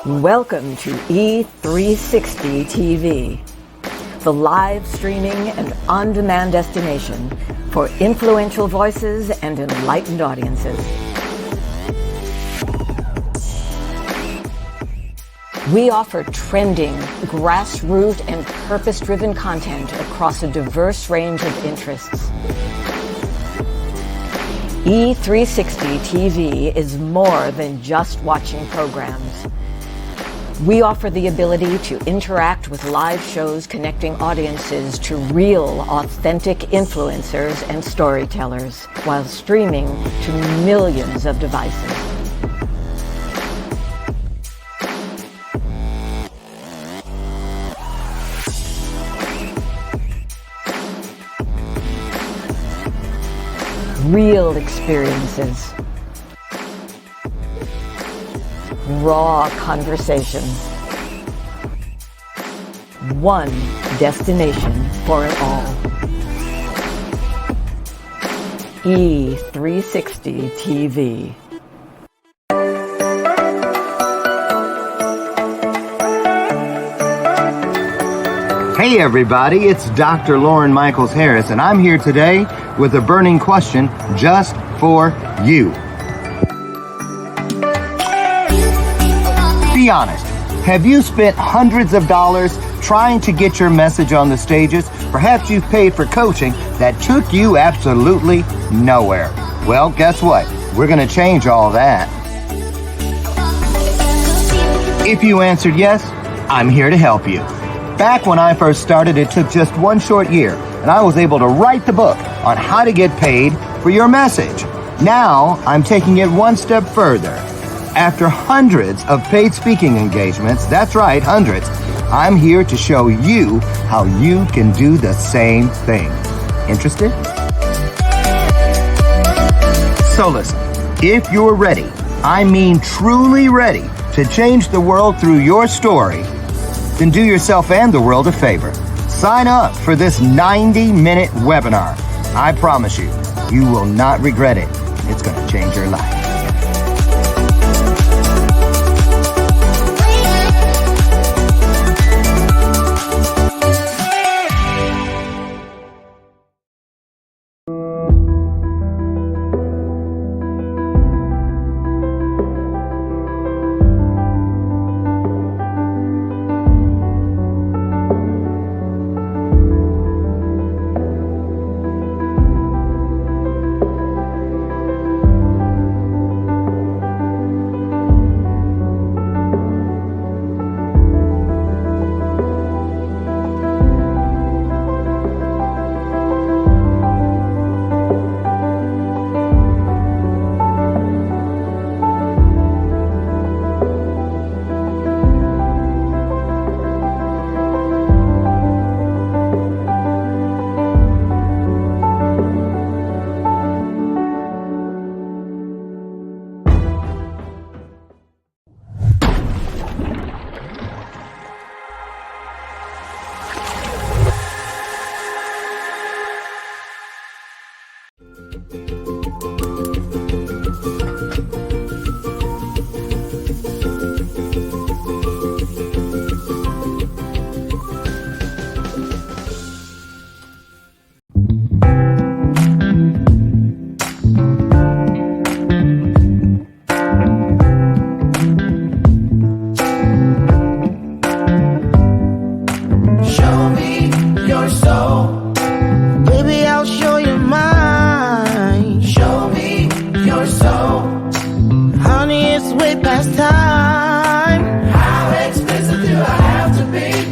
Welcome to E360 TV, the live streaming and on-demand destination for influential voices and enlightened audiences. We offer trending, grassroots, and purpose-driven content across a diverse range of interests. E360 TV is more than just watching programs. We offer the ability to interact with live shows connecting audiences to real, authentic influencers and storytellers while streaming to millions of devices. Real experiences. Raw conversation. One destination for it all. E360 TV. Hey everybody, it's Dr. Lauren Michaels Harris, and I'm here today with a burning question just for you. Be honest, have you spent hundreds of dollars trying to get your message on the stages? Perhaps you've paid for coaching that took you absolutely nowhere. Well, guess what? We're going to change all that. If you answered yes, I'm here to help you. Back when I first started, it took just one short year, and I was able to write the book on how to get paid for your message. Now, I'm taking it one step further. After hundreds of paid speaking engagements, that's right, hundreds, I'm here to show you how you can do the same thing. Interested? So listen, if you're ready, I mean truly ready, to change the world through your story, then do yourself and the world a favor. Sign up for this 90-minute webinar. I promise you, you will not regret it. It's going to change your life.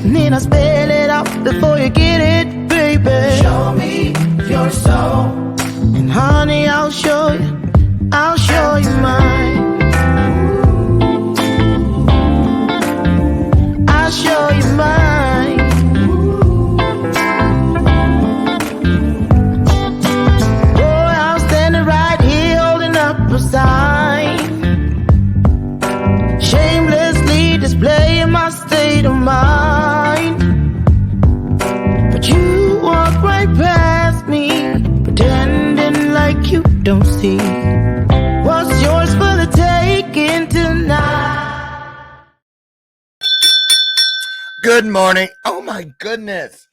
Need I spell it out before you get it, baby? Show me your soul, and honey, I'll show you mine. I'll show you mine. Boy, I'm standing right here holding up a sign, shamelessly displaying my state of mind. But you walk right past me, pretending like you don't see what's yours for the taking tonight. Good morning. Oh my goodness.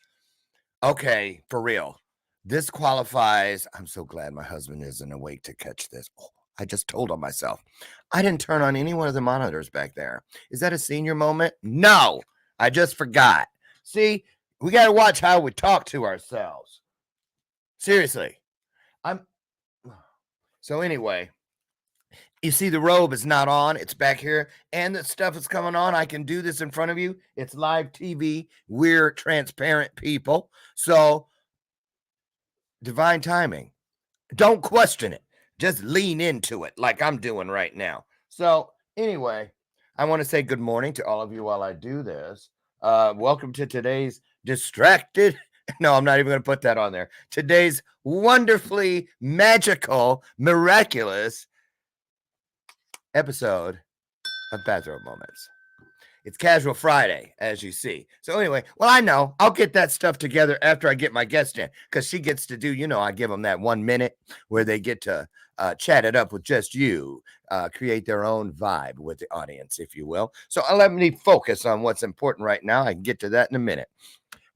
Okay, for real. This qualifies. I'm so glad my husband isn't awake to catch this. Oh, I just told on myself. I didn't turn on any one of the monitors back there. Is that a senior moment? No, I just forgot. See, we got to watch how we talk to ourselves. Seriously. I'm so anyway, you see the robe is not on, it's back here, and the stuff is coming on. I can do this in front of you. It's live TV. We're transparent people. So divine timing. Don't question it. Just lean into it like I'm doing right now. So, anyway, I want to say good morning to all of you while I do this. Welcome to today's distracted. No, I'm not even going to put that on there. Today's wonderfully magical, miraculous episode of Bathrobe Moments. It's Casual Friday, as you see. So anyway, well, I know I'll get that stuff together after I get my guest in, because she gets to do, I give them that 1 minute where they get to chat it up with just you, create their own vibe with the audience, if you will. So let me focus on what's important right now. I can get to that in a minute.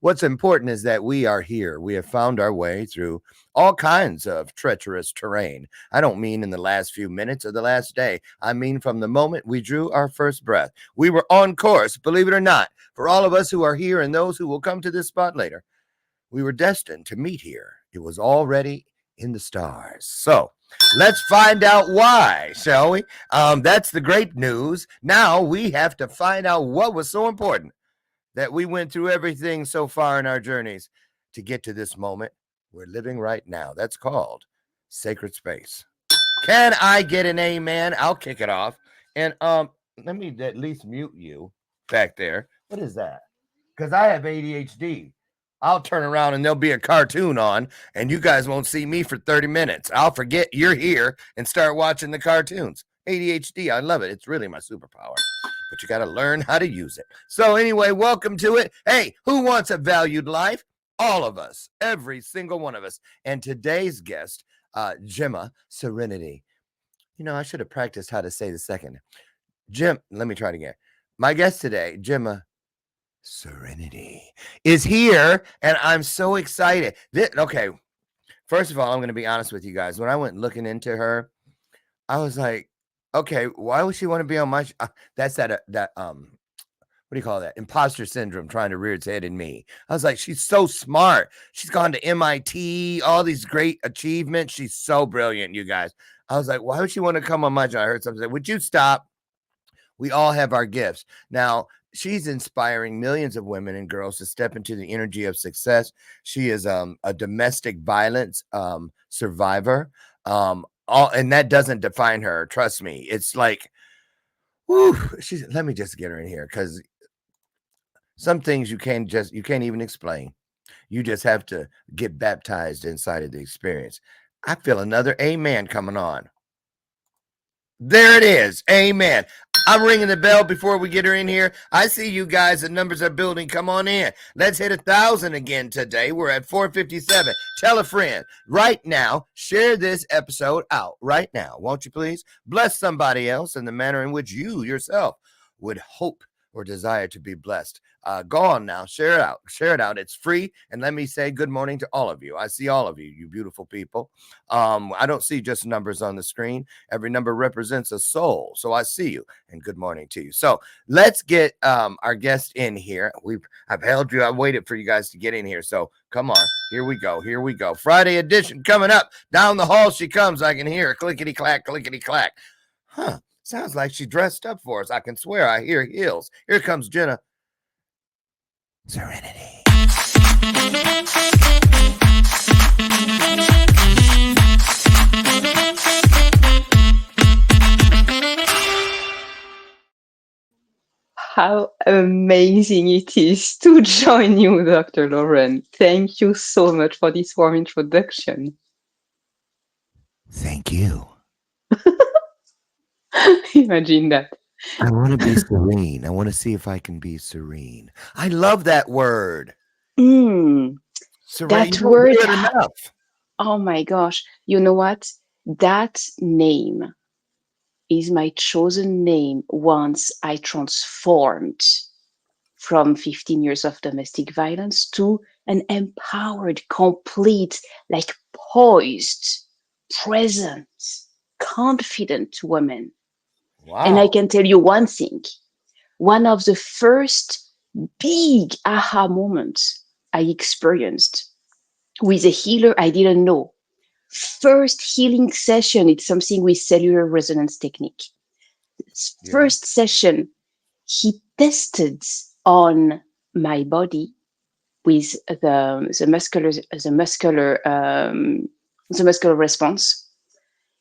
What's important is that we are here. We have found our way through all kinds of treacherous terrain. I don't mean in the last few minutes or the last day. I mean from the moment we drew our first breath. We were on course, believe it or not, for all of us who are here and those who will come to this spot later. We were destined to meet here. It was already in the stars. So let's find out why, shall we? That's the great news. Now we have to find out what was so important that we went through everything so far in our journeys to get to this moment we're living right now. That's called sacred space. Can I get an amen? I'll kick it off. And let me at least mute you back there. What is that? Because I have ADHD. I'll turn around and there'll be a cartoon on, and you guys won't see me for 30 minutes. I'll forget you're here and start watching the cartoons. ADHD, I love it. It's really my superpower. But you got to learn how to use it. So anyway, welcome to it. Hey, who wants a valued life? All of us, every single one of us. And today's guest, Gemma Serenity. I should have practiced how to say the second. Let me try it again. My guest today, Gemma Serenity, is here, and I'm so excited. Okay, first of all, I'm going to be honest with you guys. When I went looking into her, I was like, okay, why would she want to be on my that's that what do you call that? Imposter syndrome trying to rear its head in me. I was like, she's so smart. She's gone to MIT, all these great achievements. She's so brilliant, you guys. I was like, why would she want to come on my show? I heard something. Would you stop? We all have our gifts. Now, she's inspiring millions of women and girls to step into the energy of success. She is a domestic violence survivor. And that doesn't define her. Trust me. It's like, whew, let me just get her in here, because some things you can't even explain. You just have to get baptized inside of the experience. I feel another amen coming on. There it is. Amen. I'm ringing the bell before we get her in here. I see you guys. The numbers are building. Come on in. Let's hit 1,000 again today. We're at 457. Tell a friend right now. Share this episode out right now. Won't you please? Bless somebody else in the manner in which you yourself would hope or desire to be blessed. Go on now. Share it out. Share it out. It's free. And let me say good morning to all of you. I see all of you, you beautiful people. I don't see just numbers on the screen. Every number represents a soul. So I see you, and good morning to you. So let's get our guest in here. I've held you. I waited for you guys to get in here. So come on. Here we go. Here we go. Friday edition coming up. Down the hall she comes. I can hear her clickety clack, clickety clack. Huh. Sounds like she dressed up for us. I can swear I hear heels. Here comes Gemma Serenity. How amazing it is to join you, Dr. Lauren. Thank you so much for this warm introduction. Thank you. Imagine that. I want to be serene. I want to see if I can be serene. I love that word. Mm, Serene. that You don't word. hear it enough. Oh my gosh. You know what? That name is my chosen name once I transformed from 15 years of domestic violence to an empowered, complete, like poised, present, confident woman. And I Wow. can tell you one thing, one of the first big aha moments I experienced with a healer I didn't know. First healing session, it's something with cellular resonance technique. Yeah. First session, he tested on my body with the muscular response.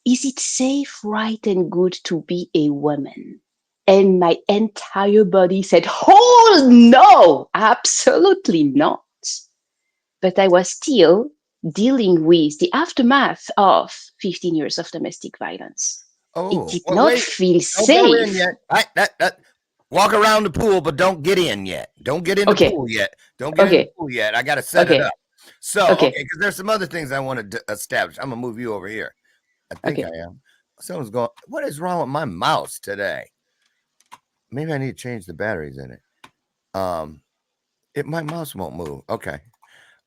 Is it safe, right, and good to be a woman? And my entire body said, "Oh no, absolutely not." But I was still dealing with the aftermath of 15 years of domestic violence. It Oh, did well, not wait. feel Don't go in safe. yet. Walk around the pool, but don't get in yet. Don't get in the Okay, pool yet. Don't get in the okay, pool yet. I got to set it okay, up. So, okay, okay, because there's some other things I want to establish. I'm gonna move you over here. I think I okay. am. Someone's going. What is wrong with my mouse today? Maybe I need to change the batteries in it. Um, my mouse won't move. Okay.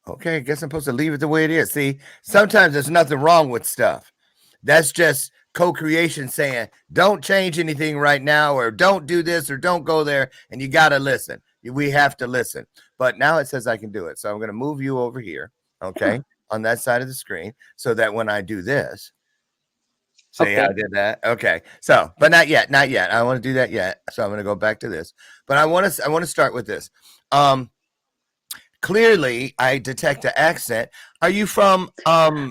Okay, I guess I'm supposed to leave it the way it is. See, sometimes there's nothing wrong with stuff. That's just co-creation saying, don't change anything right now, or don't do this, or don't go there, and you got to listen. We have to listen. But now it says I can do it. So I'm going to move you over here, Yeah, okay, on that side of the screen, so that when I do this, see how I okay, did that? Okay. So, but not yet, not yet. I don't want to do that yet. So I'm going to go back to this. But I want to start with this. Um, Clearly I detect an accent. Are you from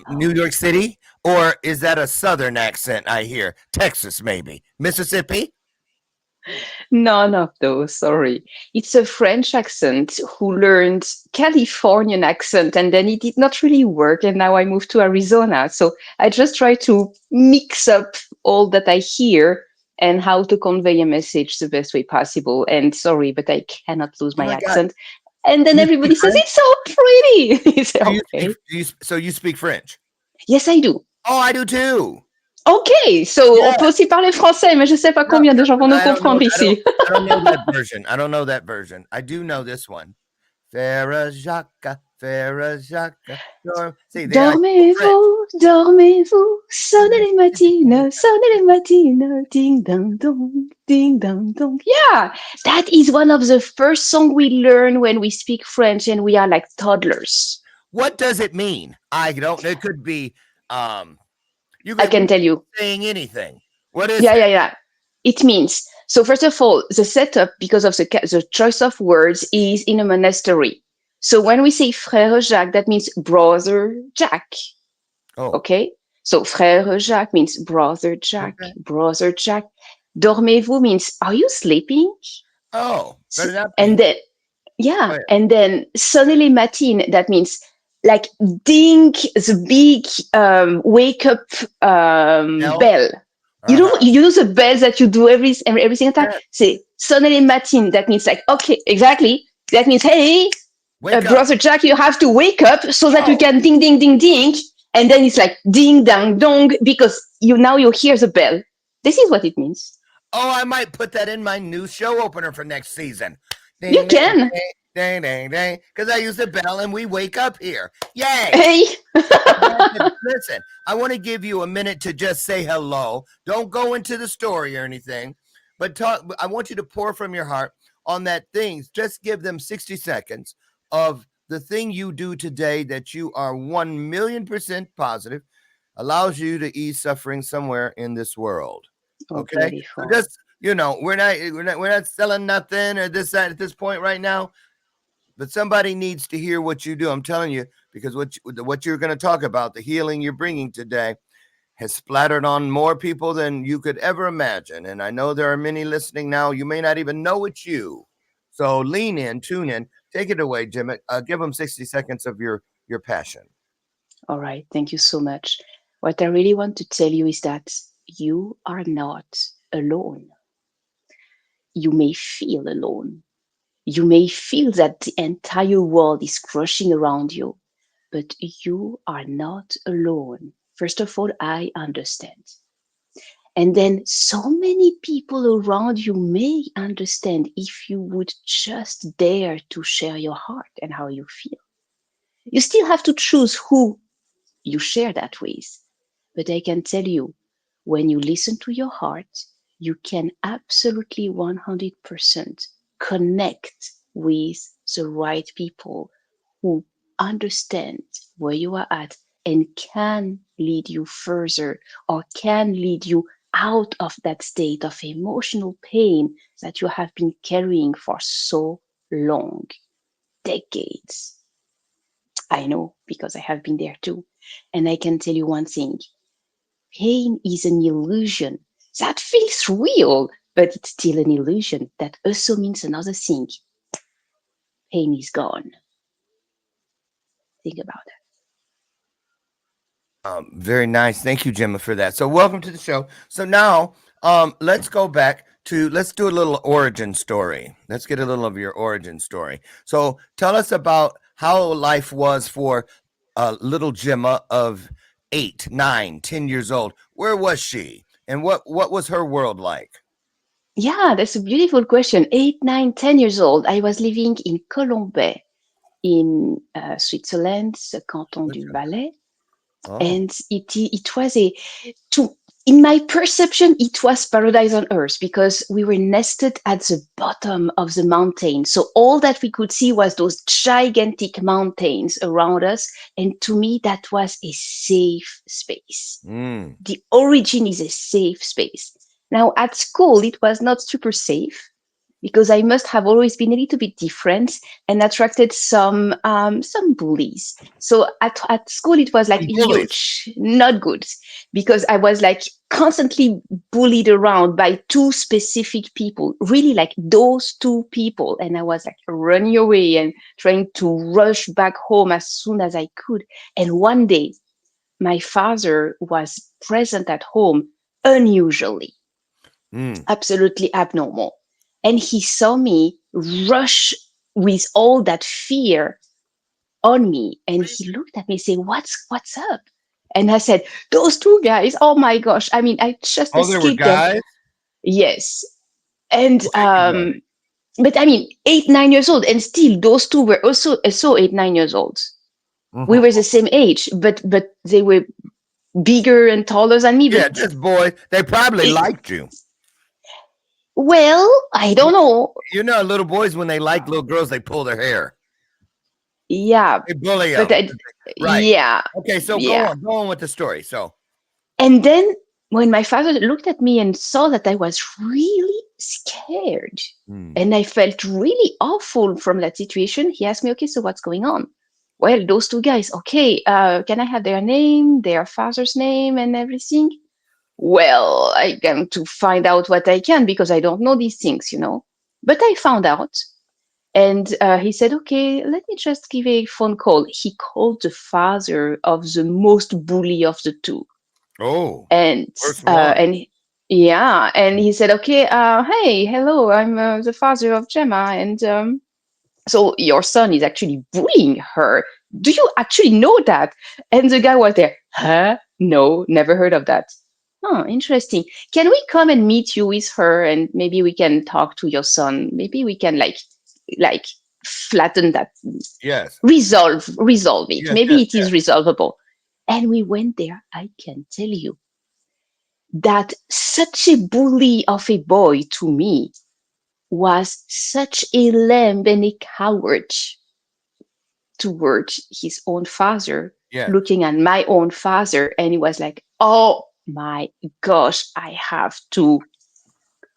New York City, or is that a southern accent I hear? Texas, maybe. Mississippi? none of those. Sorry, it's a French accent who learned Californian accent, and then it did not really work. And now I moved to Arizona, so I just try to mix up all that I hear and how to convey a message the best way possible. And sorry, but I cannot lose Oh my my god. accent. And Do then you speak everybody says French? it's so pretty. You say, Do you speak okay, so you speak French? yes, I do. Oh, I do too. Ok, so on Yeah. peut aussi parler français, mais je sais pas No, combien de gens vont nous I don't know. comprendre ici. I don't know that version. I don't know that version. I do know this one. Farah Jacques, Farah Jacques. See, there I spoke French. Dormez-vous, dormez-vous, sonnez les matines, sonnez les matines, ding dong dong, ding dong dong. Yeah, that is one of the first song we learn when we speak French and we are like toddlers. What does it mean? I don't. It could be. Um, you I could can be tell you. saying anything. What is Yeah, it? yeah, yeah. It means, so first of all, the setup, because of the choice of words, is in a monastery. So when we say Frère Jacques, that means brother Jack. Oh, Okay? So Frère Jacques means brother Jack, okay. brother Jack. Dormez-vous means are you sleeping? Oh, better not And be. then, Oh, yeah, yeah. and then sonnez les matines, that means like ding the big wake up Hell. bell. Uh huh. You know the bells that you do every single time? Yeah. Say sonnez les matines, that means like, okay, exactly. That means, hey, Wake up. brother Jack, you have to wake up so that you Oh. can ding, ding, ding, ding. And then it's like ding, dang, dong, because you hear the bell. This is what it means. Oh, I might put that in my new show opener for next season. You Ding, ding, can. ding, ding, ding, ding. Because I use the bell and we wake up here. Yay. Hey. Listen, I want to give you a minute to just say hello. Don't go into the story or anything, but talk. I want you to pour from your heart on that thing. Just give them 60 seconds of the thing you do today that you are 1,000,000% positive allows you to ease suffering somewhere in this world. Oh, Okay, so beautiful. just we're not selling nothing or this that at this point right now, but somebody needs to hear what you do. I'm telling you, because what you're going to talk about, the healing you're bringing today, has splattered on more people than you could ever imagine. And I know there are many listening now. You may not even know it's you. So lean in, tune in, take it away, Jim. Give them 60 seconds of your passion. All right. Thank you so much. What I really want to tell you is that you are not alone. You may feel alone. You may feel that the entire world is crushing around you, but you are not alone. First of all, I understand. And then so many people around you may understand if you would just dare to share your heart and how you feel. You still have to choose who you share that with. But I can tell you, when you listen to your heart, you can absolutely 100% connect with the right people who understand where you are at and can lead you further or can lead you out of that state of emotional pain that you have been carrying for so long, decades. I know because I have been there too. And I can tell you one thing, pain is an illusion that feels real, but it's still an illusion. That also means another thing, pain is gone. Think about that. Very nice. Thank you, Gemma, for that. So welcome to the show. So now let's go back to, let's do a little origin story. Let's get a little of your origin story. So tell us about how life was for little Gemma of 8, 9, 10 years old. Where was she? And what was her world like? Yeah, that's a beautiful question. 8, 9, 10 years old. I was living in Colombey in Switzerland, the canton du Valais. Oh, And it was to in my perception it was paradise on earth because we were nested at the bottom of the mountain, so all that we could see was those gigantic mountains around us, and to me that was a safe space. mm. The origin is a safe space. Now at school it was not super safe because I must have always been a little bit different and attracted some bullies. So at school it was like Some bullies. huge, not good, because I was like constantly bullied around by two specific people, really like those two people, and I was like running away and trying to rush back home as soon as I could. And one day, my father was present at home unusually, Mm. absolutely abnormal. And he saw me rush with all that fear on me. And he looked at me saying, what's up? And I said, those two guys, oh my gosh. I mean, I just Oh, there were escaped them. guys? Yes. And What age were they? but I mean 8, 9 years old, and still those two were also 8, 9 years old. We Mhm. were the same age, but they were bigger and taller than me. Yeah, But just boys. They probably it, liked you. well, I don't know. You know, little boys, when they like little girls, they pull their hair. Yeah, They bully but them. Right. yeah, Okay, so yeah. go on with the story. So, And then when my father looked at me and saw that I was really scared hmm. and I felt really awful from that situation, he asked me, okay, so what's going on? Well, those two guys, okay, can I have their name, their father's name, and everything? Well, I got to find out what I can because I don't know these things. But I found out. And he said, okay, let me just give a phone call. He called the father of the most bully of the two. Oh, And first one. yeah, and he said, okay, hey, hello, I'm the father of Gemma. And so your son is actually bullying her. Do you actually know that? And the guy was there, huh? No, never heard of that. Oh, interesting. Can we come and meet you with her and maybe we can talk to your son? Maybe we can like flatten that, Yes. resolve it. Yes, Maybe yes, it yes. is resolvable. And we went there. I can tell you that such a bully of a boy to me was such a lamb and a coward towards his own father, Yes. looking at my own father, and he was like, oh my gosh, I have to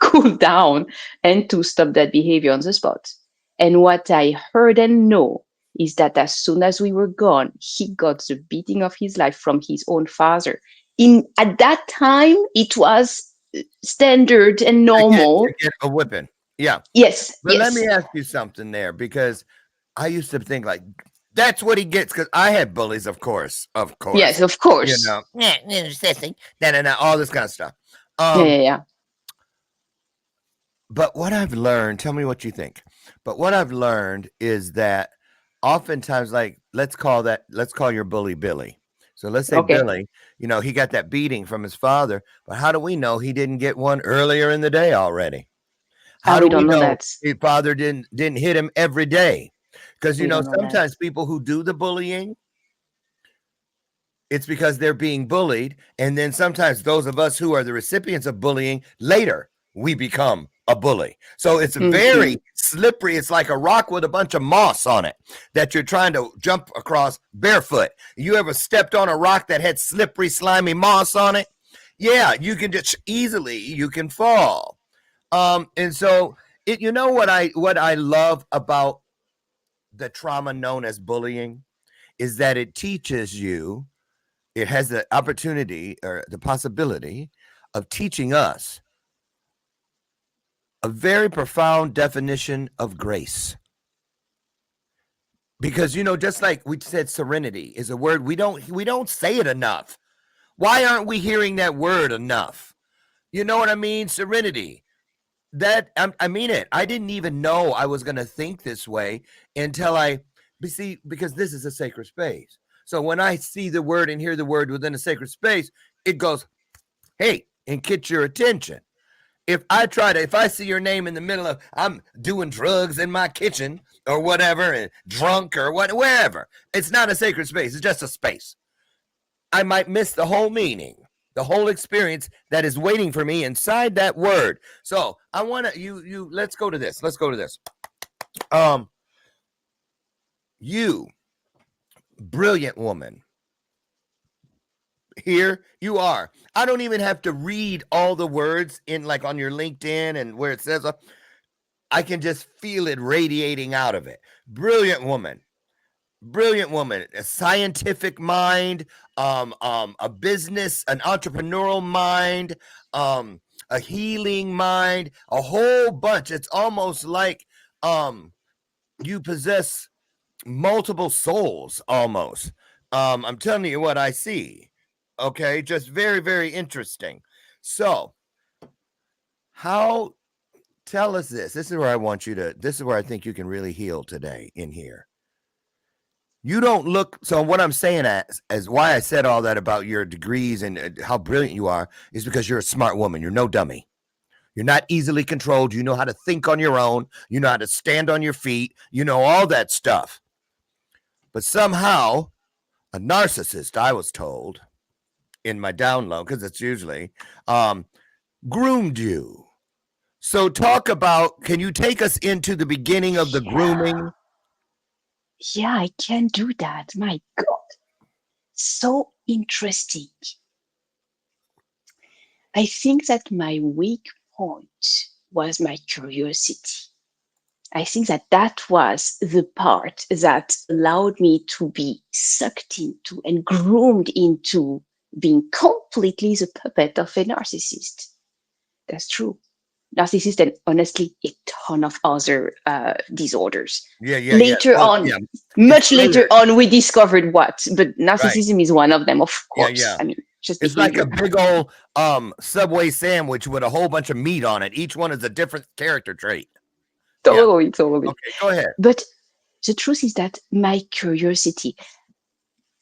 cool down and to stop that behavior on the spot. And what I heard and know is that as soon as we were gone, he got the beating of his life from his own father. At that time, it was standard and To normal. get a whipping. Yeah. Yes, But let me yes, ask you something there, because I used to think like that's what he gets, because I had bullies, of course. Of yes, course. of You course. know, sissy, all this kind of stuff. Yeah, Um, yeah, yeah. But what I've learned, tell me what you think. But what I've learned is that oftentimes, like, let's call your bully Billy. So let's say Okay. Billy, he got that beating from his father, but how do we know he didn't get one earlier in the day already? How do We we don't know know that. his father didn't hit him every day? Because We don't know that. sometimes people who do the bullying, it's because they're being bullied, and then sometimes those of us who are the recipients of bullying, later we become a bully. So it's very slippery. It's like a rock with a bunch of moss on it that you're trying to jump across barefoot. You ever stepped on a rock that had slippery, slimy moss on it? Yeah, you can just you can fall. And so what I love about the trauma known as bullying is that it teaches you, it has the opportunity or the possibility of teaching us a very profound definition of grace. Because just like we said, serenity is a word we don't say it enough. Why aren't we hearing that word enough? You know what I mean? Serenity. That I mean it. I didn't even know I was going to think this way until because this is a sacred space. So when I see the word and hear the word within a sacred space, it goes, hey, and get your attention. If I see your name in the middle of, I'm doing drugs in my kitchen or whatever, and drunk or wherever, it's not a sacred space. It's just a space. I might miss the whole meaning, the whole experience that is waiting for me inside that word. So I want to, let's go to this. You brilliant woman. Here you are. I don't even have to read all the words in on your LinkedIn and where it says, I can just feel it radiating out of it. Brilliant woman, a scientific mind, a business, an entrepreneurial mind, a healing mind, a whole bunch. It's almost like you possess multiple souls almost. I'm telling you what I see. Okay, just very, very interesting. So, tell us this. This is where this is where I think you can really heal today in here. You don't look, so what I'm saying as why I said all that about your degrees and how brilliant you are is because you're a smart woman. You're no dummy. You're not easily controlled. You know how to think on your own. You know how to stand on your feet. You know all that stuff. But somehow, a narcissist, I was told, in my download, because it's usually groomed you. So can you take us into the beginning of the grooming? Yeah, I can do that. My God. So interesting. I think that my weak point was my curiosity. I think that was the part that allowed me to be sucked into and groomed into being completely the puppet of a narcissist. That's true. Narcissist and honestly a ton of other disorders. Yeah. Later Well, on, yeah. much later on, we discovered what, but Right. narcissism is one of them, of course. Yeah. I mean, just it's behavior. like a big old Subway sandwich with a whole bunch of meat on it. Each one is a different character trait. Totally. Okay, go ahead. But the truth is that my curiosity,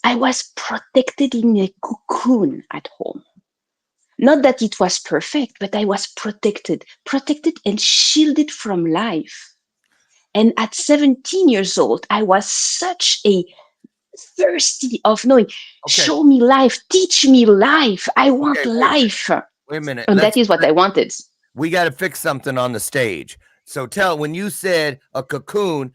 I was protected in a cocoon at home. Not that it was perfect, but I was protected and shielded from life. And at 17 years old, I was such a thirsty of knowing, show me life, teach me life. I want life. Wait a minute. And that is what I wanted. We got to fix something on the stage. So when you said a cocoon,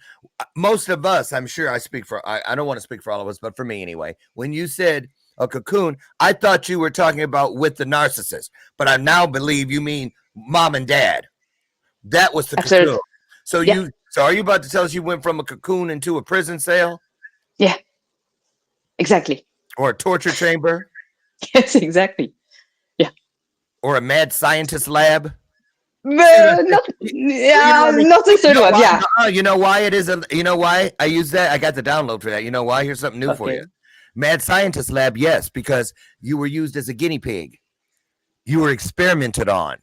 most of us, I'm sure I don't want to speak for all of us, but for me anyway, when you said a cocoon, I thought you were talking about with the narcissist, but I now believe you mean mom and dad. That was the cocoon. So so are you about to tell us you went from a cocoon into a prison cell? Yeah, exactly. Or a torture chamber? Yes, exactly. Yeah. Or a mad scientist lab? Not the third one. Yeah. You know why it is? You know why I use that? I got the download for that. You know why? Here's something new for you. Mad scientist lab, yes, because you were used as a guinea pig. You were experimented on.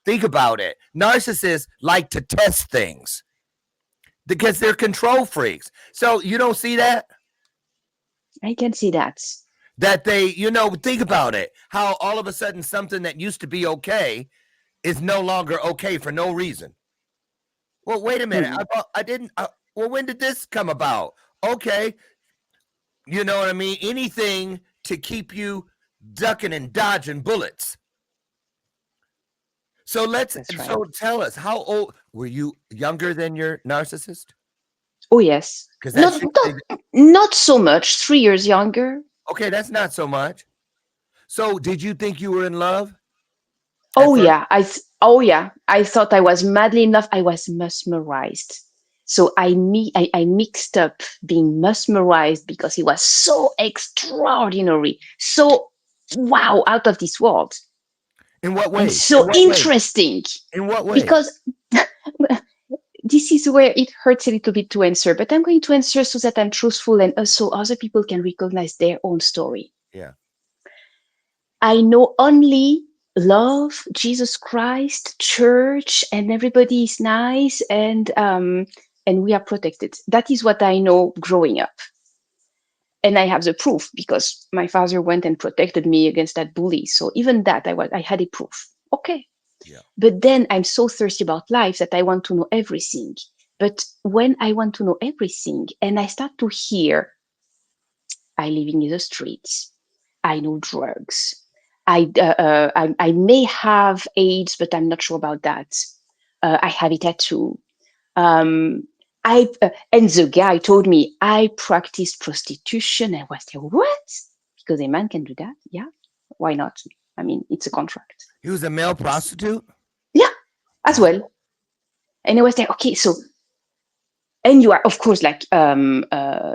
Think about it. Narcissists like to test things because they're control freaks. So you don't see that? I can see that. that they, you know, think about it. How all of a sudden something that used to be okay is no longer okay for no reason. Well, wait a minute. I didn't. Well, when did this come about? Okay, you know what I mean? Anything to keep you ducking and dodging bullets. So That's right. so tell us, how old were you? Younger than your narcissist? Oh yes. Because Not so much. 3 years younger. okay, that's not so much. So did you think you were in love? Oh yeah. I thought I was madly in love. I was mesmerized. So I mixed up being mesmerized because he was so extraordinary, so wow, out of this world, In what way? and so interesting. In what way? Because this is where it hurts a little bit to answer, but I'm going to answer so that I'm truthful and also other people can recognize their own story. Yeah. I know only love, Jesus Christ, church, and everybody is nice, and we are protected. That is what I know growing up. And I have the proof because my father went and protected me against that bully. So even that I had a proof. Okay. Yeah. But then I'm so thirsty about life that I want to know everything. But when I want to know everything and I start to hear, I living in the streets, I know drugs, I may have AIDS, but I'm not sure about that. I have a tattoo. And the guy told me I practice prostitution. I was like, what? Because a man can do that? Yeah. Why not? I mean, it's a contract. He was a male prostitute? Yeah, as well. And I was like, okay, so, and you are, of course, like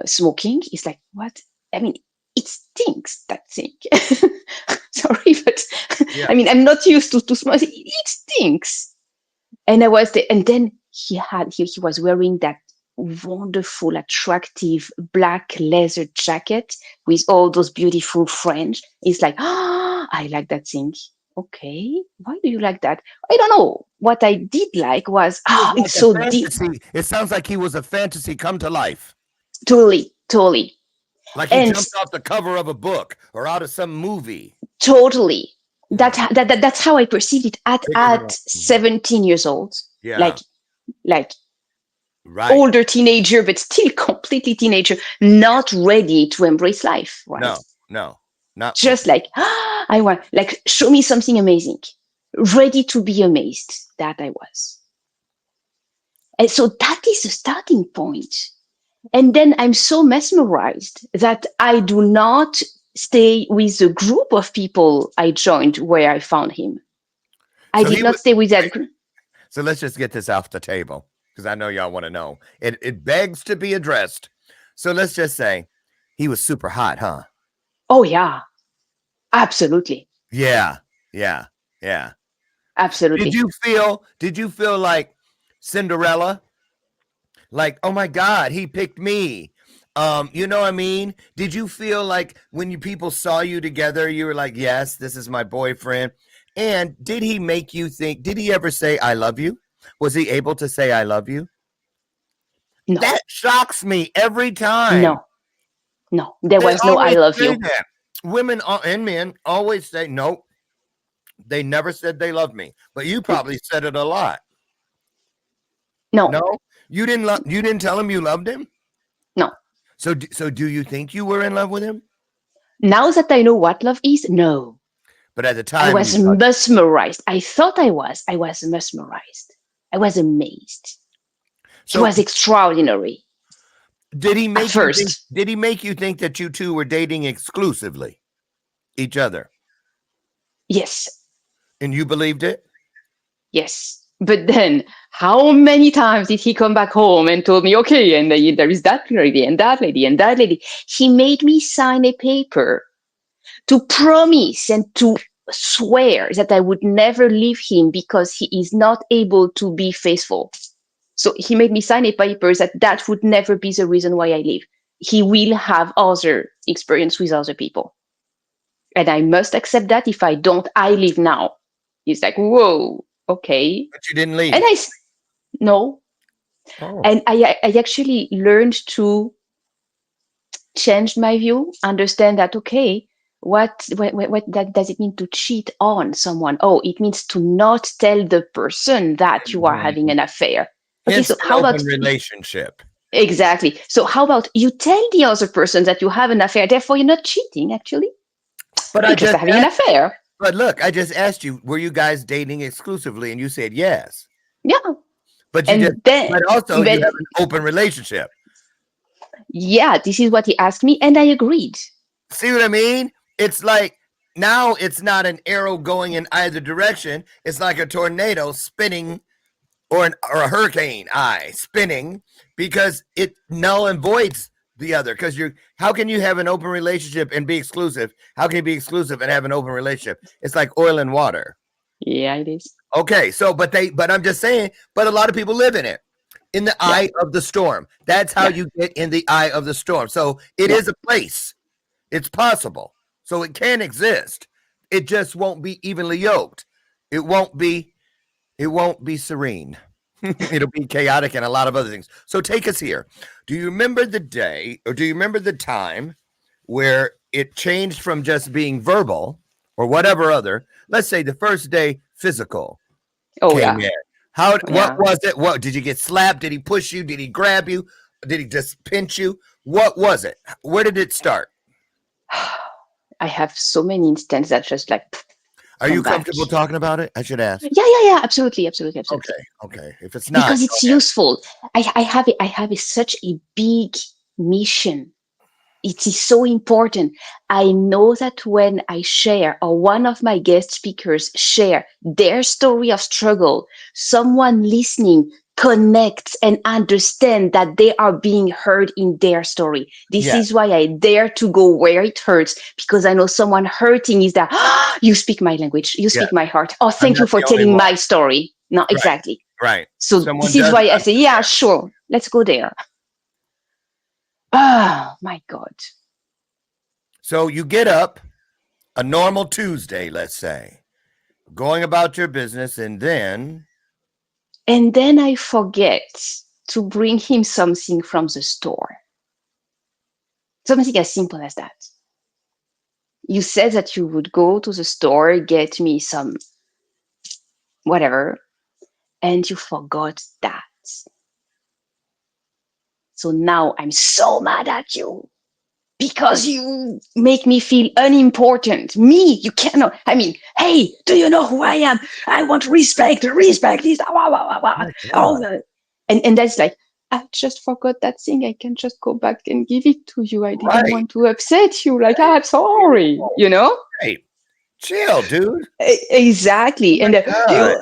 smoking. It's like, what? I mean, it stinks, that thing. Sorry, but Yeah. I mean, I'm not used to smoke. It stinks. And I was there, and then he was wearing that wonderful, attractive black leather jacket with all those beautiful French. It's like, I like that thing. Okay, why do you like that? I don't know. What I did like was, it's so deep. It sounds like he was a fantasy come to life. Totally. Like he jumped off the cover of a book or out of some movie. Totally. That's how I perceived it at 17 years old. Yeah. Like right. Older teenager, but still completely teenager, not ready to embrace life. Right? No, not just like, I want, like, show me something amazing, ready to be amazed. That I was. And so that is the starting point. And then I'm so mesmerized that I do not stay with the group of people I joined where I found him. I did not stay with that group. So let's just get this off the table because I know y'all want to know. It begs to be addressed. So let's just say he was super hot, huh? Oh, yeah. Absolutely. Yeah. Absolutely. Did you feel like Cinderella? Like, oh my God, he picked me. You know what I mean? Did you feel like when people saw you together, you were like, yes, this is my boyfriend? And did he make you think, did he ever say, I love you? Was he able to say, I love you? No. That shocks me every time. No, there was no I love you. That. Women and men always say, nope, they never said they loved me. But you probably said it a lot. No, you didn't tell him you loved him? No. So do you think you were in love with him? Now that I know what love is, no. But at the time, I was mesmerized. I thought I was. I was mesmerized. I was amazed. So, he was extraordinary. Did he make did he make you think that you two were dating exclusively each other? Yes. And you believed it? Yes. But then, how many times did he come back home and told me, okay, and there is that lady and that lady and that lady? He made me sign a paper to promise and to swear that I would never leave him because he is not able to be faithful. So he made me sign a paper that would never be the reason why I leave. He will have other experience with other people. And I must accept that. If I don't, I leave now. He's like, whoa, okay. But you didn't leave. And no. Oh. And I actually learned to change my view, understand that, okay, what that does it mean to cheat on someone? Oh, it means to not tell the person that you are having an affair. Okay, Hence so an how about open relationship. exactly? So how about you tell the other person that you have an affair, therefore you're not cheating, actually. But You're I just just having an affair. but look, I just asked you, were you guys dating exclusively? And you said yes. Yeah. But And then but also you but have an open relationship. yeah, this is what he asked me, and I agreed. See what I mean? It's like now it's not an arrow going in either direction. It's like a tornado spinning or a hurricane eye spinning because it null and voids the other. Because how can you have an open relationship and be exclusive? How can you be exclusive and have an open relationship? It's like oil and water. Yeah, it is. Okay, so but I'm just saying, but a lot of people live in it. In the eye of the storm. That's how you get in the eye of the storm. So it is a place. It's possible. So it can exist. It just won't be evenly yoked. It won't be serene. It'll be chaotic and a lot of other things. So take us here. Do you remember the day or do you remember the time where it changed from just being verbal or whatever other, let's say the first day physical Oh came yeah. in? What Yeah. was it? What did you get slapped? Did he push you? Did he grab you? Did he just pinch you? What was it? Where did it start? I have so many instances that just like Are you come back. comfortable talking about it? I should ask. Yeah. Absolutely. Okay. If it's not, Because it's useful. I have such a big mission. It is so important. I know that when I share or one of my guest speakers share their story of struggle, someone listening connects and understand that they are being heard in their story. This is why I dare to go where it hurts, because I know someone hurting is that, you speak my language, you speak my heart. Oh, I'm thank you not for the only telling one. my story. No, exactly. Right. So Someone this is does why I say, yeah, sure, let's go there. Oh my God. So you get up a normal Tuesday, let's say, going about your business, and then I forget to bring him something from the store. Something as simple as that. You said that you would go to the store, get me some whatever, and you forgot that. So now I'm so mad at you because you make me feel unimportant. Me, you cannot. I mean, hey, do you know who I am? I want respect. Respect is. Oh, and that's like, I just forgot that thing. I can just go back and give it to you. I didn't want to upset you. Like, I'm sorry, you know? hey, chill, dude. Exactly. And and he goes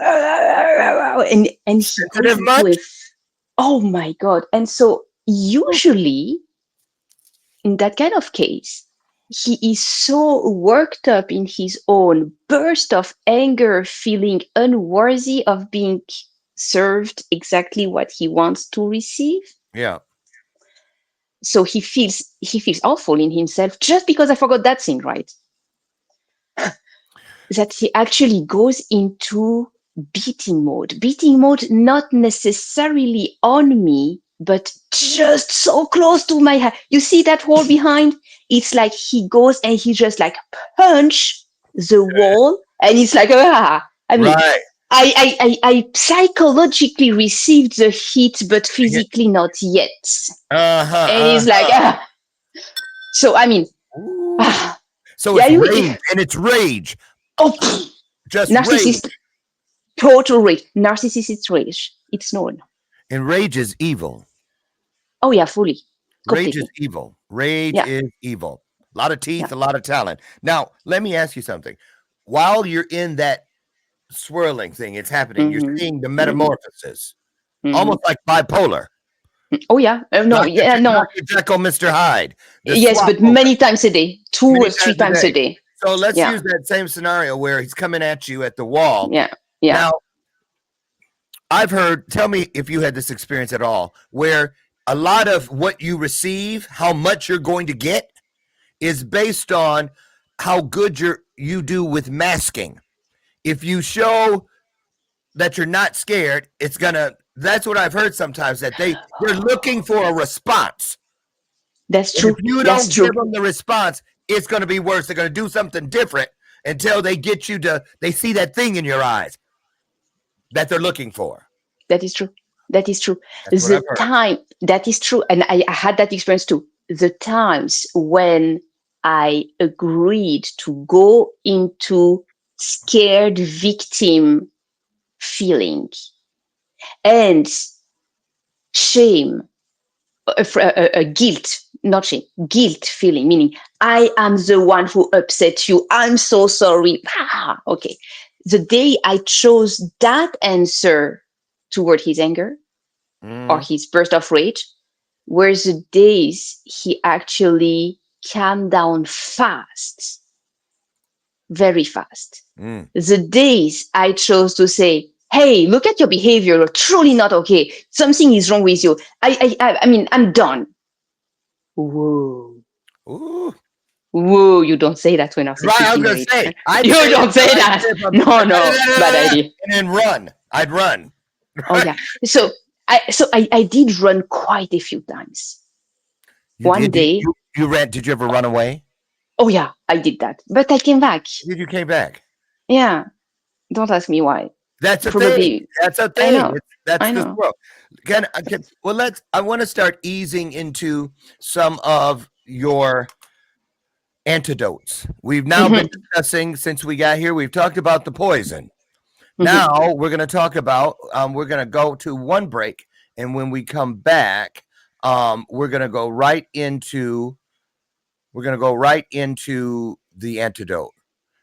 Sensitive into much? oh my God. And so usually in that kind of case, he is so worked up in his own burst of anger, feeling unworthy of being served exactly what he wants to receive. Yeah. So he feels awful in himself just because I forgot that thing, right? That he actually goes into beating mode. Beating mode, not necessarily on me, but just so close to my head. You see that wall behind? It's like he goes and he just like punch the wall, and it's like I mean, Right. I psychologically received the hit, but physically not yet. And he's like so I mean, so yeah, it's rage, and it's rage. oh, Just rage. narcissist, total rage, narcissist rage. It's known. And rage is evil. Oh yeah, fully, Rage is completely. evil. Rage Yeah, is evil. A lot of teeth, yeah. a lot of talent. Now, let me ask you something. While you're in that swirling thing, it's happening. You're Mm-hmm. seeing the Mm-hmm. metamorphosis, Mm-hmm. almost like bipolar. Oh yeah, no, yeah, no. Dr. Jekyll, Mr. Hyde. The Yes, swap but over many times a day, two many or three times a times a day. day. So let's Yeah, use that same scenario where he's coming at you at the wall. yeah, yeah. Now, I've heard, tell me if you had this experience at all, where a lot of what you receive, how much you're going to get, is based on how good you do with masking. If you show that you're not scared, that's what I've heard sometimes, that they're looking for a response. That's And if true. you That's don't give true. them the response, it's going to be worse. They're going to do something different until they get you to, they see that thing in your eyes that they're looking for. That is true. That is true. That's what I've The heard. time, that is true. And I had that experience too. The times when I agreed to go into scared victim feeling and shame, guilt, not shame, guilt feeling, meaning I am the one who upset you. I'm so sorry. Ah, okay. The day I chose that answer toward his anger or his burst of rage were the days he actually calmed down fast, very fast. The days I chose to say, hey, look at your behavior, you're truly not okay. Something is wrong with you. I mean, I'm done. Whoa. Ooh. Whoa, you don't say that when I'm Right, I was going married. to say. You don't say that. No, bad idea. And then run. I'd run. Oh yeah. So I did run quite a few times. One day. You ran. Did you ever run away? Oh yeah, I did that. But I came back. You came back. Yeah. Don't ask me why. That's a Probably, thing. That's a thing. I know. That's I this know. world. Well, I want to start easing into some of your antidotes. We've now been discussing, since we got here, we've talked about the poison. Now we're going to talk about, we're going to go to one break. And when we come back, we're going to go right into the antidote,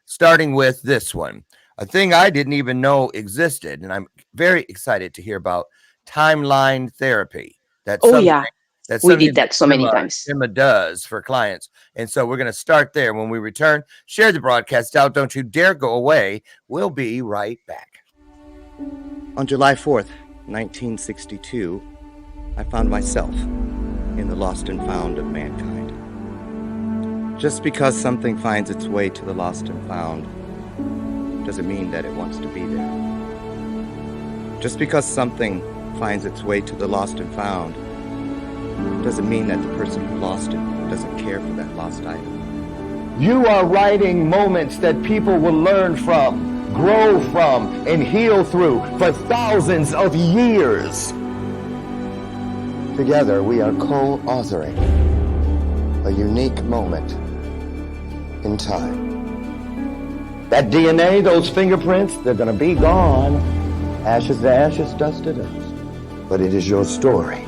starting with this one, a thing I didn't even know existed. And I'm very excited to hear about timeline therapy. We did that so many times. Gemma does for clients. And so we're going to start there. When we return, share the broadcast out. Don't you dare go away. We'll be right back. On July 4th, 1962, I found myself in the lost and found of mankind. Just because something finds its way to the lost and found doesn't mean that it wants to be there. Just because something finds its way to the lost and found doesn't mean that the person who lost it doesn't care for that lost item. You are writing moments that people will learn from, grow from, and heal through for thousands of years. Together, we are co-authoring a unique moment in time. That DNA, those fingerprints, they're going to be gone. Ashes to ashes, dust to dust. But it is your story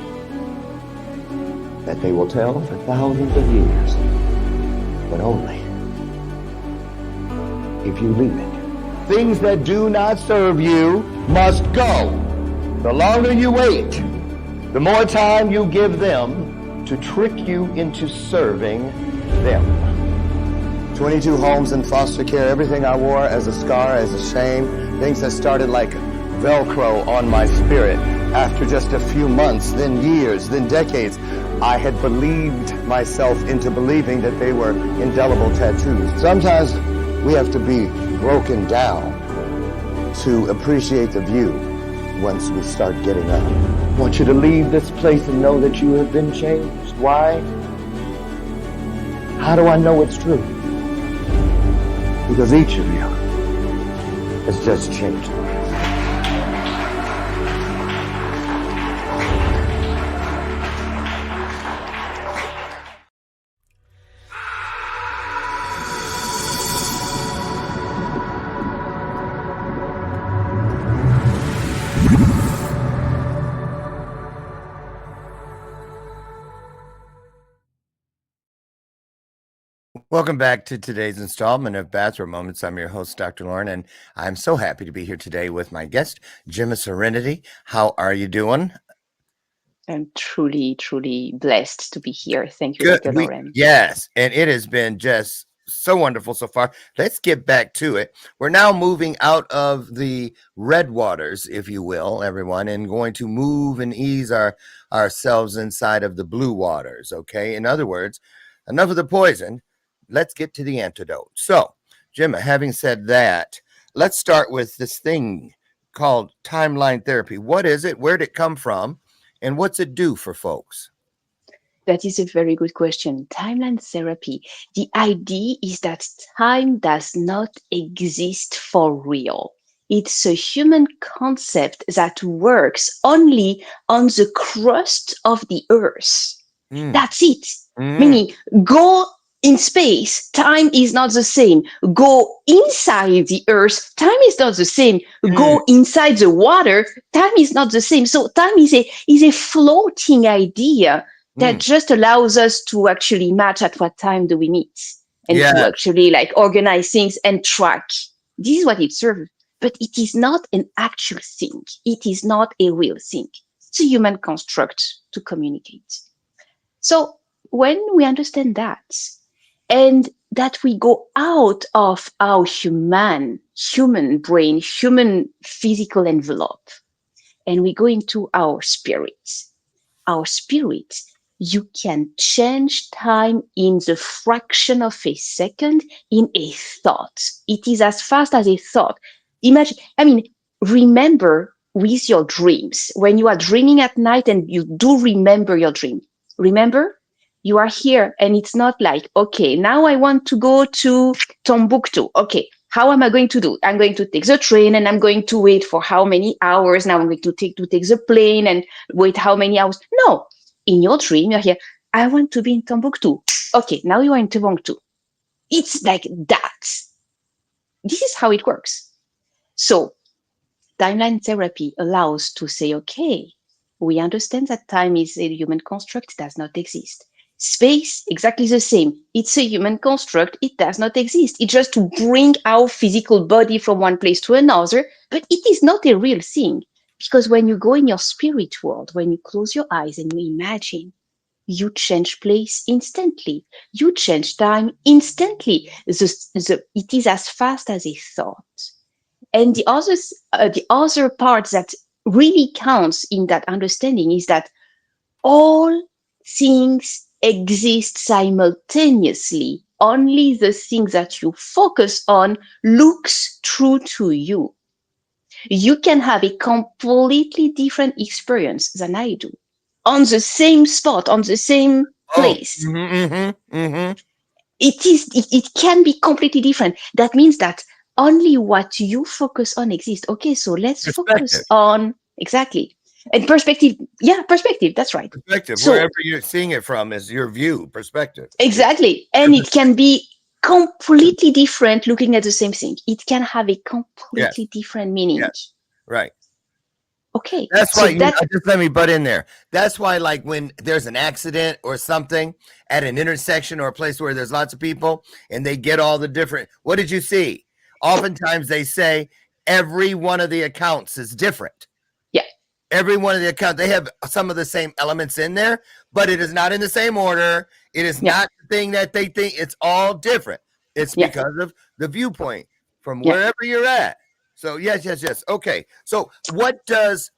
That they will tell for thousands of years. But only if you leave it. Things that do not serve you must go. The longer you wait, the more time you give them to trick you into serving them. 22 homes in foster care, everything I wore as a scar, as a shame, things that started like Velcro on my spirit. After just a few months, then years, then decades, I had believed myself into believing that they were indelible tattoos. Sometimes we have to be broken down to appreciate the view once we start getting up. I want you to leave this place and know that you have been changed. Why? How do I know it's true? Because each of you has just changed. Welcome back to today's installment of Bathrobe Moments. I'm your host, Dr. Lauren, and I'm so happy to be here today with my guest, Gemma Serenity. How are you doing? I'm truly, truly blessed to be here. Thank you, Dr. Lauren. Yes, and it has been just so wonderful so far. Let's get back to it. We're now moving out of the red waters, if you will, everyone, and going to move and ease ourselves inside of the blue waters, okay? In other words, enough of the poison. Let's get to the antidote. So, Gemma, having said that, let's start with this thing called timeline therapy. What is it? Where did it come from? And what's it do for folks? That is a very good question. Timeline therapy. The idea is that time does not exist for real. It's a human concept that works only on the crust of the earth. Mm. That's it. Mm. Meaning, go in space, time is not the same. Go inside the earth, time is not the same. Mm. Go inside the water, time is not the same. So time is a floating idea that Mm. just allows us to actually match at what time do we meet and to Yeah. actually like organize things and track. This is what it serves. But it is not an actual thing. It is not a real thing. It's a human construct to communicate. So when we understand that, and that we go out of our human brain, human physical envelope, and we go into our spirit. Our spirit, you can change time in the fraction of a second in a thought. It is as fast as a thought. Imagine, remember with your dreams, when you are dreaming at night and you do remember your dream, remember you are here and it's not like, okay, now I want to go to Timbuktu. Okay, how am I going to do? I'm going to take the train and I'm going to wait for how many hours? Now I'm going to take the plane and wait how many hours? No, in your dream, you're here. I want to be in Timbuktu. Okay, now you are in Timbuktu. It's like that. This is how it works. So timeline therapy allows to say, okay, we understand that time is a human construct, it does not exist. Space, exactly the same. It's a human construct, it does not exist. It's just to bring our physical body from one place to another, but it is not a real thing. Because when you go in your spirit world, when you close your eyes and you imagine, you change place instantly. You change time instantly. It is as fast as a thought. And the other part that really counts in that understanding is that all things exist simultaneously. Only the thing that you focus on looks true to you. You can have a completely different experience than I do on the same spot, on the same Oh. place. Mm-hmm. Mm-hmm. It can be completely different. That means that only what you focus on exists. Okay, so let's focus Perspective. on exactly. And perspective, yeah, perspective, that's right. Perspective. So Wherever you're seeing it from is your view. Perspective. Yeah. exactly. Your And it perspective. can be completely different looking at the same thing. It can have a Yes. completely different meaning. Yes. Right. Okay. That's So why that just let me butt in there. That's why, like when there's an accident or something at an intersection or a place where there's lots of people and they get all the different, what did you see? Oftentimes they say every one of the accounts is different. yeah, Every one of the accounts, they have some of the same elements in there, but it is not in the same order. It is yeah, not the thing that they think. It's all different. It's yeah, because of the viewpoint from yeah. wherever you're at. So yes, yes, yes. Okay. So what does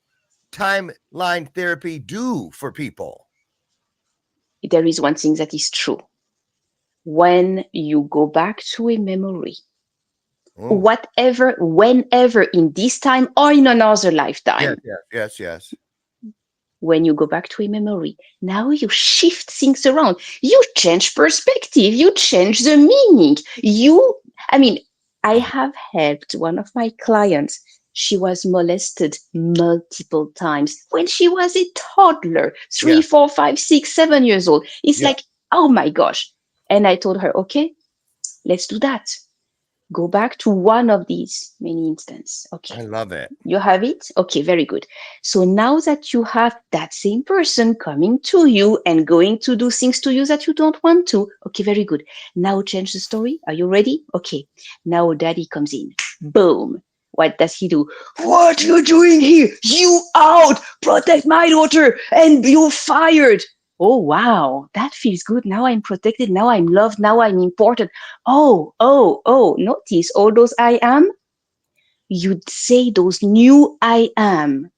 timeline therapy do for people? There is one thing that is true. When you go back to a memory, Oh, whatever, whenever in this time or in another yes, lifetime, yes, yes, yes. when you go back to a memory, now you shift things around. You change perspective, you change the meaning. I mean, I have helped one of my clients. She was molested multiple times when she was a toddler, Yeah, 3, 4, 5, 6, 7 years old. It's yeah. like, oh my gosh. And I told her, okay, let's do that. Go back to one of these many instances. Okay, I love it. you have it? Okay, very good. So now that you have that same person coming to you and going to do things to you that you don't want to, okay, very good. Now change the story. Are you ready? Okay, now daddy comes in. Boom. What does he do? What are you doing here? You out! Protect my daughter and you're fired. Oh, wow, that feels good. Now I'm protected. Now I'm loved. Now I'm important. Oh, notice all those I am. You'd say those new I am,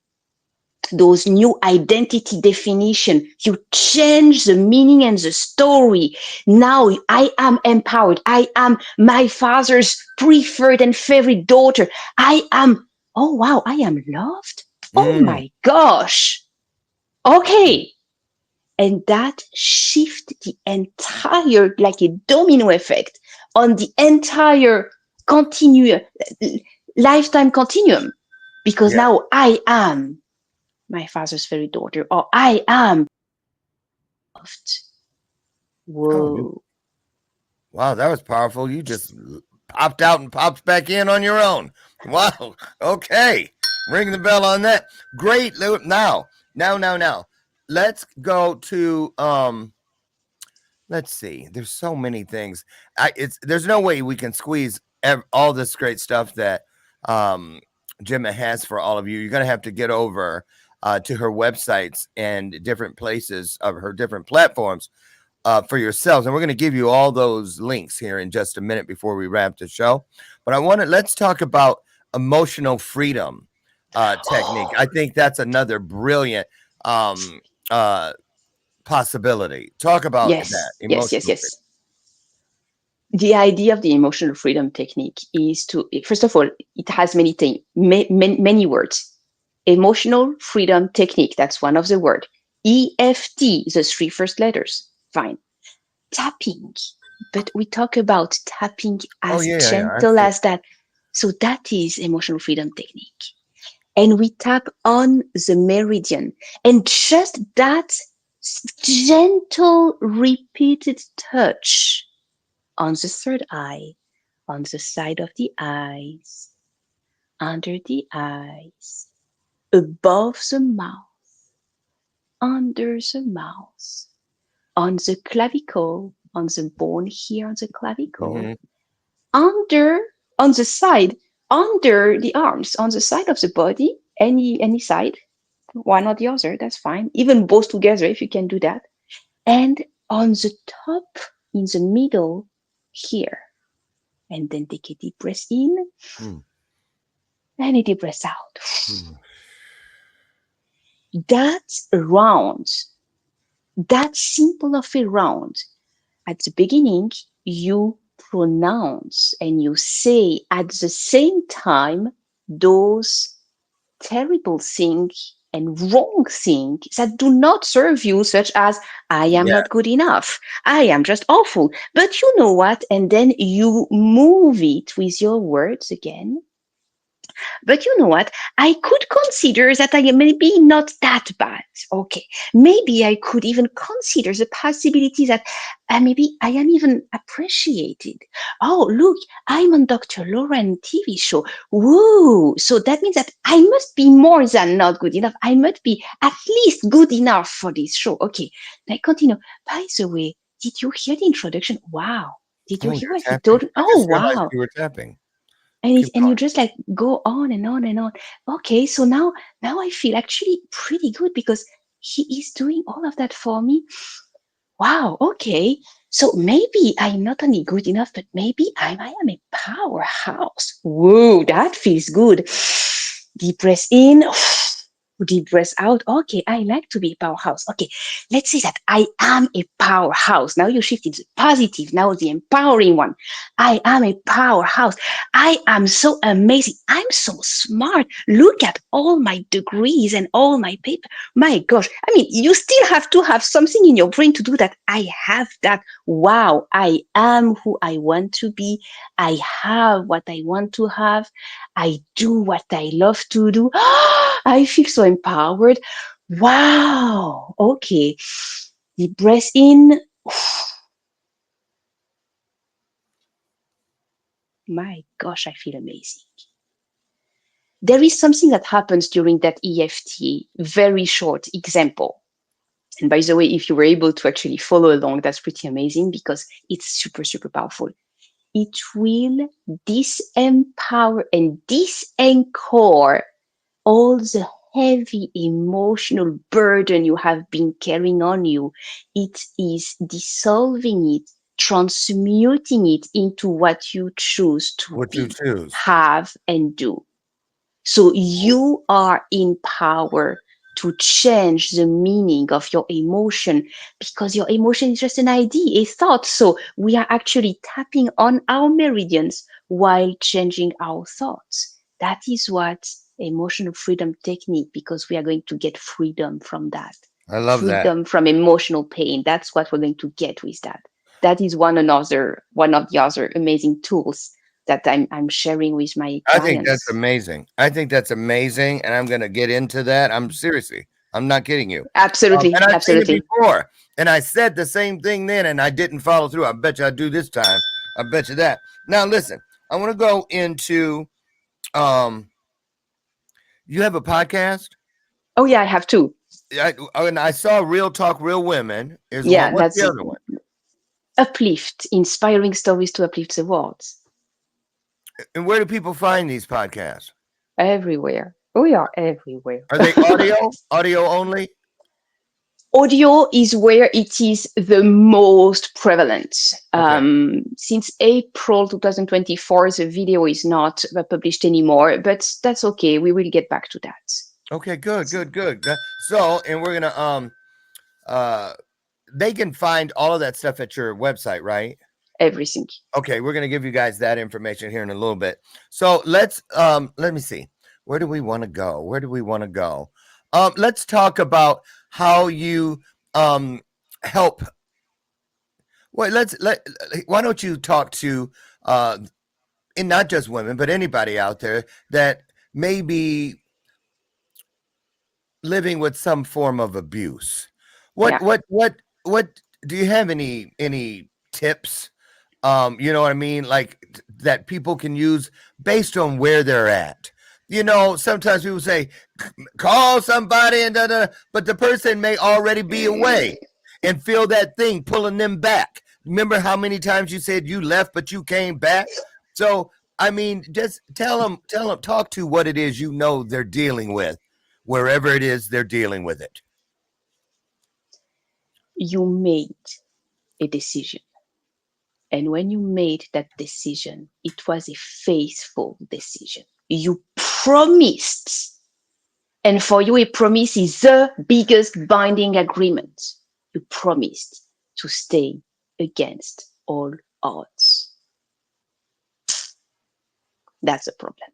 those new identity definition. You change the meaning and the story. Now I am empowered. I am my father's preferred and favorite daughter. I am, oh wow, I am loved. Oh Mm, my gosh. Okay. And that shift the entire, like a domino effect on the entire lifetime continuum. Because Yeah. now I am my father's fairy daughter, or I am loved. Oh, Whoa. wow, that was powerful. You just popped out and popped back in on your own. Wow. Okay. Ring the bell on that. Great. Now. Let's go to let's see. There's so many things. There's no way we can squeeze all this great stuff that um Gemma has for all of you. You're gonna have to get over to her websites and different places of her different platforms for yourselves. And we're going to give you all those links here in just a minute before we wrap the show. But let's talk about emotional freedom technique. I think that's another brilliant uh, possibility. Talk about that Yes, yes, yes, emotional freedom. yes. The idea of the emotional freedom technique is to, first of all, it has many things, many words. Emotional freedom technique, that's one of the word. EFT, the three first letters, fine. Tapping, but we talk about tapping Oh, as yeah. I gentle see. as that. So that is emotional freedom technique. And we tap on the meridian. And just that gentle, repeated touch on the third eye, on the side of the eyes, under the eyes, above the mouth, under the mouth, on the clavicle, on the bone here on the clavicle, Hmm. under, on the side, under the arms, on the side of the body, any side, one or the other, that's fine. Even both together if you can do that. And on the top, in the middle, here. And then take a deep breath in Mm. and a deep breath out. Mm. That round, that simple of a round, at the beginning, you pronounce and you say at the same time those terrible things and wrong things that do not serve you, such as, I am Yeah. not good enough, I am just awful. But you know what? And then you move it with your words again. But you know what? I could consider that I am maybe not that bad. Okay. Maybe I could even consider the possibility that maybe I am even appreciated. Oh, look, I'm on Dr. Lauren TV show. Woo! So that means that I must be more than not good enough. I must be at least good enough for this show. Okay. I continue. By the way, did you hear the introduction? Wow. Did you Oh, hear you're what he tapping. told? I Oh, just realized wow. you were tapping. and Keep and you just like go on and on and on. Okay, so now I feel actually pretty good because he is doing all of that for me. Wow, okay, so maybe I'm not only good enough, but maybe I am a powerhouse. Whoa, that feels good. Deep breath in, deep breath out. Okay, I like to be a powerhouse. Okay, let's say that I am a powerhouse. Now you shifted to positive, now the empowering one. I am a powerhouse. I am so amazing. I'm so smart. Look at all my degrees and all my paper. My gosh. I mean, you still have to have something in your brain to do that. I have that. Wow. I am who I want to be. I have what I want to have. I do what I love to do. I feel so empowered. Wow. Okay. Deep breath in. My gosh, I feel amazing. There is something that happens during that EFT, very short example. And by the way, if you were able to actually follow along, that's pretty amazing because it's super, super powerful. It will disempower and disanchor all the heavy emotional burden you have been carrying on you. It is dissolving it, transmuting it into what you choose to what you be, choose. have, and do. So you are in power to change the meaning of your emotion because your emotion is just an idea, a thought. So we are actually tapping on our meridians while changing our thoughts. That is what emotional freedom technique, because we are going to get freedom from that. I love that. freedom from emotional pain. That's what we're going to get with that. That is one of the other amazing tools that I'm sharing with my I think that's clients. amazing. I think that's amazing, and I'm going to get into that. I'm not kidding you. Absolutely, And I've seen it absolutely. before, and I said the same thing then, and I didn't follow through. I bet you I do this time. I bet you that. Now, listen, I want to go into. Um, you have a podcast. Oh yeah, I have two. And I saw Real Talk, Real Women is one. Yeah, What's that's the other one? Uplift, inspiring stories to uplift the world. And where do people find these podcasts? Everywhere. We are everywhere. Are they audio only? Audio is where it is the most prevalent. Okay. Since April 2024, the video is not published anymore, but that's okay. We will get back to that. Okay, good. So, and we're gonna uh they can find all of that stuff at your website, right? Everything. Okay, we're gonna give you guys that information here in a little bit. So let me see. Where do we want to go? Let's talk about how you help. Why don't you talk to and not just women, but anybody out there that may be living with some form of abuse. Yeah. What do you have any tips? You know what I mean? Like that people can use based on where they're at. You know, sometimes people say, call somebody and but the person may already be away and feel that thing pulling them back. Remember how many times you said you left, but you came back? So, I mean, just tell them, talk to what it is you know they're dealing with, wherever it is they're dealing with it. You made a decision. And when you made that decision, it was a faithful decision. You promised. And for you, a promise is the biggest binding agreement. You promised to stay against all odds. That's a problem.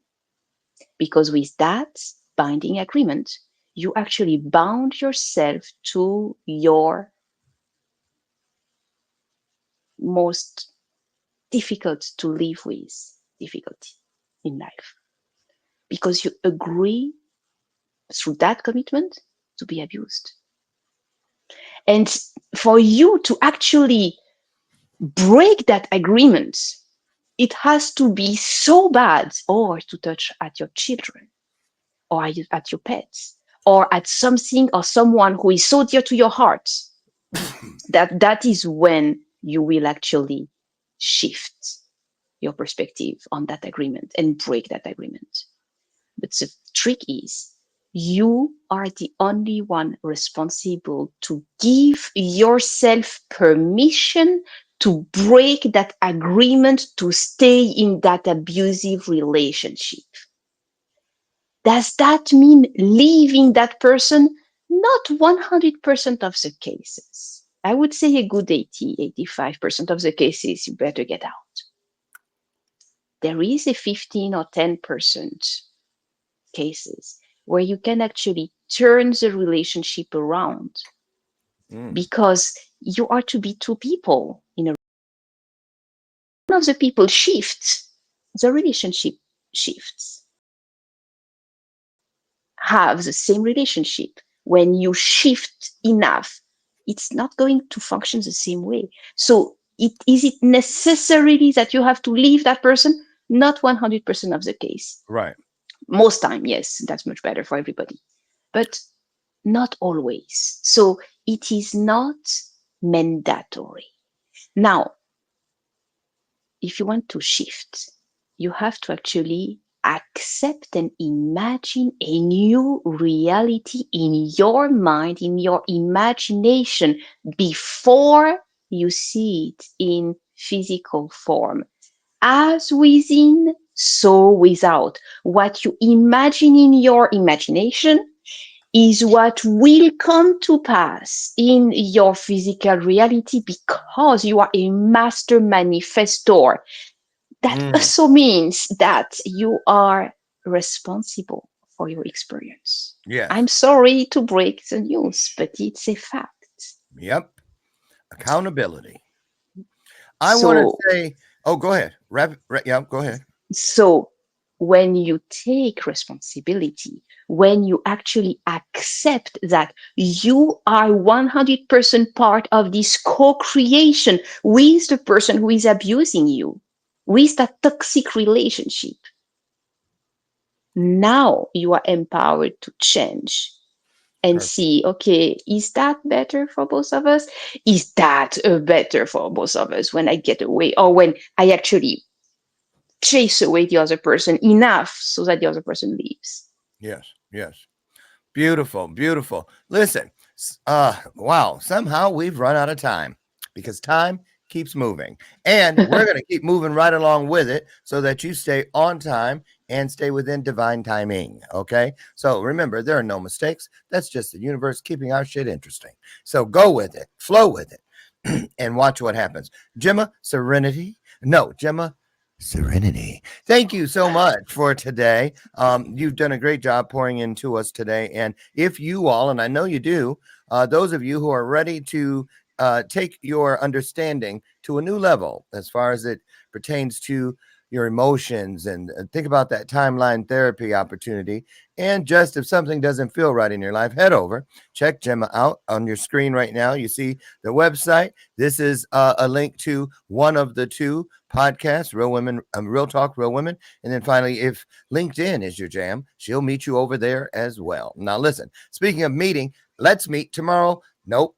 Because with that binding agreement, you actually bound yourself to your most difficult to live with difficulty in life. Because you agree through that commitment to be abused. And for you to actually break that agreement, it has to be so bad, or to touch at your children, or at your pets, or at something or someone who is so dear to your heart, that is when you will actually shift your perspective on that agreement and break that agreement. But the trick is you are the only one responsible to give yourself permission to break that agreement to stay in that abusive relationship. Does that mean leaving that person? Not 100% of the cases. I would say a good 85% of the cases, you better get out. There is a 15 or 10% cases where you can actually turn the relationship around because you are to be two people in a one of the people shifts, the relationship shifts. Have the same relationship. When you shift enough, it's not going to function the same way. So is it necessarily that you have to leave that person? Not 100% of the case. Right. Most time, yes, that's much better for everybody. But not always. So it is not mandatory. Now, if you want to shift, you have to actually accept and imagine a new reality in your mind, in your imagination, before you see it in physical form. As within, so without. What you imagine in your imagination is what will come to pass in your physical reality because you are a master manifestor. That also means that you are responsible for your experience. Yes. I'm sorry to break the news, but it's a fact. Yep. Accountability. I want to say, oh, go ahead. Yeah, go ahead. So when you take responsibility, when you actually accept that you are 100% part of this co-creation with the person who is abusing you, with that toxic relationship, now you are empowered to change and see, okay, is that better for both of us? Is that better for both of us when I get away, or when I actually chase away the other person enough so that the other person leaves? Yes, yes. Beautiful, beautiful. Listen, wow, somehow we've run out of time because time keeps moving. And we're going to keep moving right along with it so that you stay on time and stay within divine timing. Okay. So remember, there are no mistakes. That's just the universe keeping our shit interesting. So go with it, flow with it, and watch what happens. Gemma Serenity. Thank you so much for today. You've done a great job pouring into us today. And if you all, and I know you do, those of you who are ready to take your understanding to a new level as far as it pertains to your emotions, and think about that timeline therapy opportunity. And just if something doesn't feel right in your life, head over, check Gemma out on your screen right now. You see the website. This is a link to one of the two podcasts, Real Women, Real Talk, Real Women. And then finally, if LinkedIn is your jam, she'll meet you over there as well. Now, listen, speaking of meeting, let's meet tomorrow. Nope.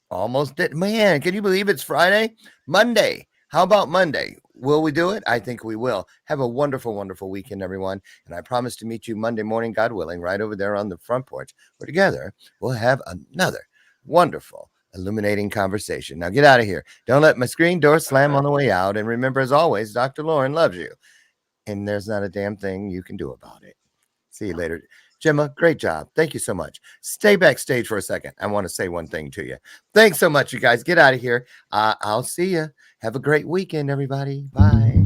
Almost did. Man, can you believe it's Friday? Monday. How about Monday? Will we do it? I think we will. Have a wonderful, wonderful weekend, everyone. And I promise to meet you Monday morning, God willing, right over there on the front porch, where together we'll have another wonderful, illuminating conversation. Now get out of here. Don't let my screen door slam on the way out. And remember, as always, Dr. Lauren loves you. And there's not a damn thing you can do about it. See you later. Gemma, great job. Thank you so much. Stay backstage for a second. I want to say one thing to you. Thanks so much, you guys. Get out of here. I'll see you. Have a great weekend, everybody. Bye.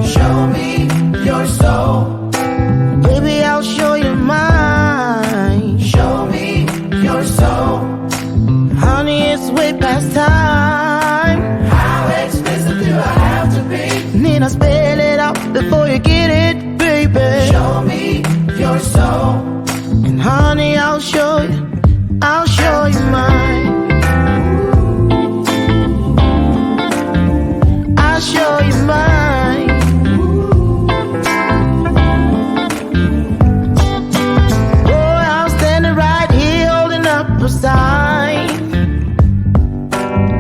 Show me your soul. Baby, I'll show you mine. Show me your soul. Honey, it's way past time. How expensive do I have to be? Need I spell it out before you get it, baby? Show me your soul. And honey, I'll show you mine. I'll show you mine. Boy, I'm standing right here holding up a sign,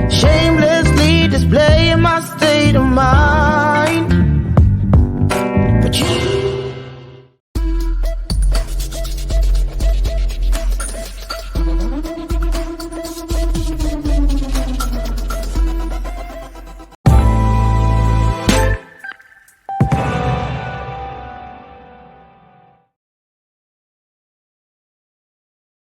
shamelessly displaying my state of mind.